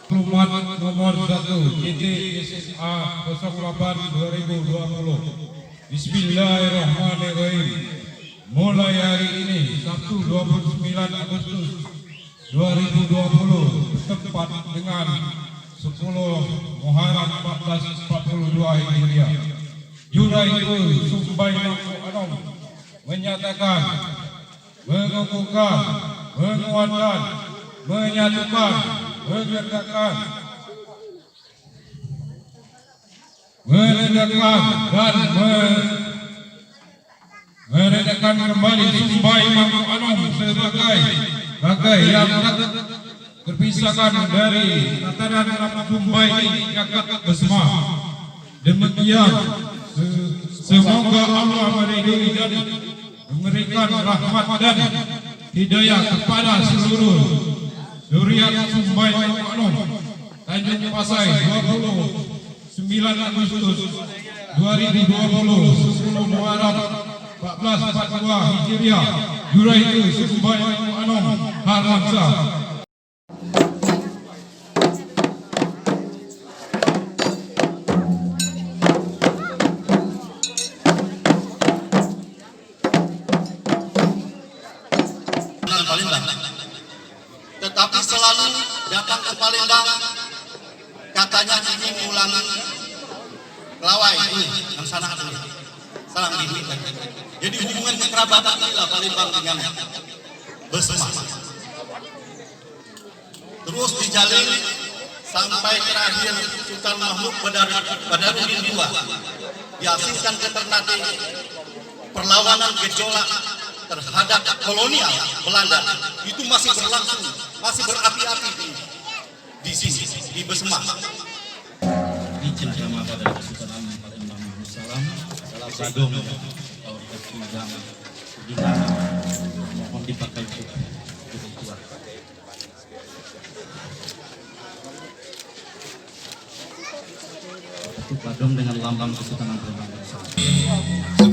Maklumat nomor 1 JTSSA 08 2020. Bismillahirrahmanirrahim. Mulai hari ini Sabtu 29 Agustus 2020 bertepat dengan 10 Muharram 1442 Hijriah. Juraitu Sumbai Mangku Anom menyatakan, mengukuhkan, menguatkan, menyatukan, menegakkan dan menegakkan kembali Sumbai Mangku Anom sebagai yang terpisahkan dari tatanan Sumbai Kakak Besma. Demikian, semoga Allah meridhoi dan memberikan rahmat dan hidayah kepada seluruh zuriat Sumbai Mangku Anom Tanjung Pasai 29 Agustus 2020 10 Muharram 1442 Hijriah. Juraitu Sumbai Mangku Anom Harlamsa. Tetapi selalu datang ke Palembang katanya ingin Pelangi, Kelawai ini yang sana ini, salah ini. Jadi hubungan kekerabatan inilah Palembang dengan Besema. Terus dijalin sampai terakhir Sultan Mahmud Badarudin II diasingkan ke Ternate. Perlawanan gejolak terhadap kolonial Belanda itu masih berlangsung, masih berapi-api di sini, di Besema. Di Cendama pada Kesultanan Palembang Darussalam adalah Badung ya, atau Kedang Kudingan, mohon dipakai untuk kuat. Itu Badung dengan lambang Kesultanan Palembang Darussalam.